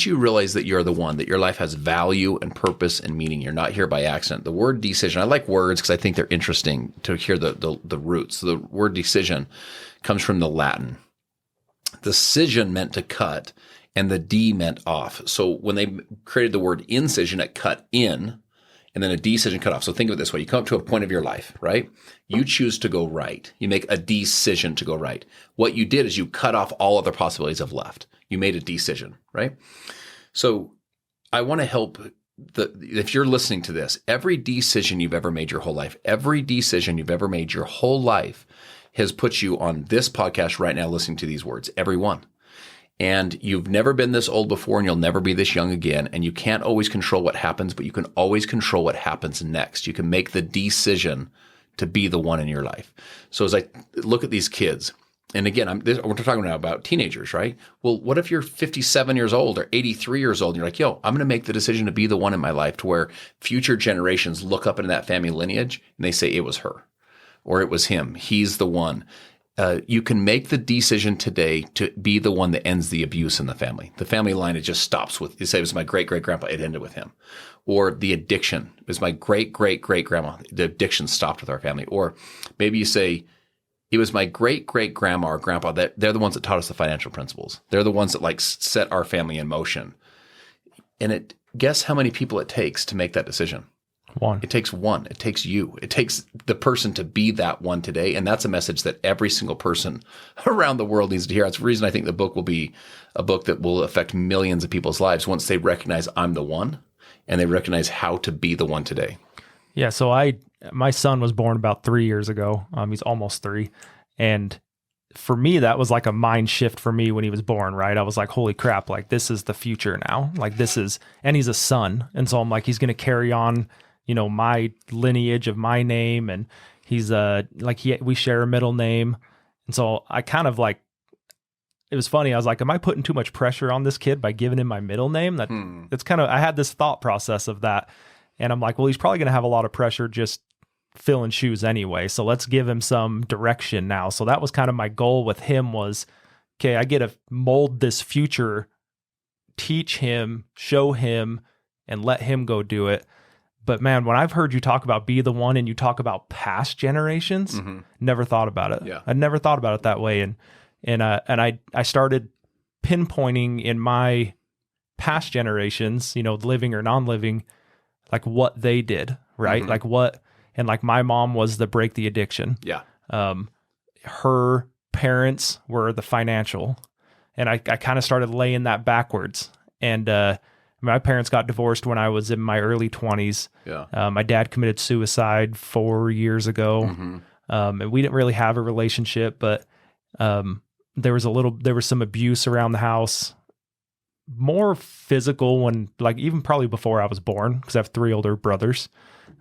once you realize that you're the one, that your life has value and purpose and meaning, you're not here by accident. The word decision, I like words because I think they're interesting to hear the roots. So the word decision comes from the Latin. Decision meant to cut, and the D meant off. So when they created the word incision, it cut in, and then a decision cut off. So think of it this way. You come up to a point of your life, right? You choose to go right. You make a decision to go right. What you did is you cut off all other possibilities of left. You made a decision, right? So I want to help if you're listening to this, every decision you've ever made your whole life, every decision you've ever made your whole life has put you on this podcast right now listening to these words, every one. And you've never been this old before, and you'll never be this young again. And you can't always control what happens, but you can always control what happens next. You can make the decision to be the one in your life. So as I look at these kids, and again, we're talking now about teenagers, right? Well, what if you're 57 years old or 83 years old, and you're like, yo, I'm going to make the decision to be the one in my life to where future generations look up into that family lineage and they say it was her or it was him. He's the one. You can make the decision today to be the one that ends the abuse in the family. The family line, it just stops with, you say it was my great-great-grandpa, it ended with him. Or the addiction, it was my great-great-great-grandma, the addiction stopped with our family. Or maybe you say, it was my great-great-grandma or grandpa, that they're the ones that taught us the financial principles. They're the ones that like set our family in motion. And guess how many people it takes to make that decision? One. It takes one. It takes you. It takes the person to be that one today. And that's a message that every single person around the world needs to hear. That's the reason I think the book will be a book that will affect millions of people's lives once they recognize I'm the one and they recognize how to be the one today. Yeah. So my son was born about 3 years ago. He's almost 3. And for me, that was like a mind shift for me when he was born, right? I was like, holy crap, like this is the future now. Like and he's a son. And so I'm like, he's going to carry on, my lineage of my name, and he's we share a middle name. And so I kind of like, it was funny. I was like, am I putting too much pressure on this kid by giving him my middle name? That's kind of, I had this thought process of that. And I'm like, well, he's probably going to have a lot of pressure just filling shoes anyway. So let's give him some direction now. So that was kind of my goal with him was, okay, I get to mold this future, teach him, show him, and let him go do it. But man, when I've heard you talk about be the one and you talk about past generations, never thought about it. Yeah. I never thought about it that way. And I started pinpointing in my past generations, living or non-living, like what they did, right? Like like my mom was the break the addiction. Yeah. Her parents were the financial. And I kind of started laying that backwards. And, my parents got divorced when I was in my early 20s. Yeah. My dad committed suicide 4 years ago. And we didn't really have a relationship, but there was some abuse around the house, more physical when, like, even probably before I was born, because I have 3 older brothers.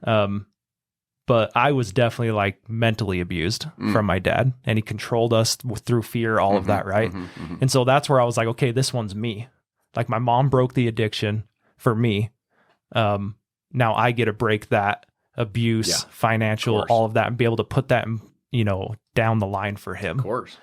But I was definitely like mentally abused from my dad, and he controlled us through fear, all of that, right? And so that's where I was like, okay, this one's me. Like my mom broke the addiction for me. Now I get to break that abuse, financial, all of that, and be able to put that, down the line for him. Of course.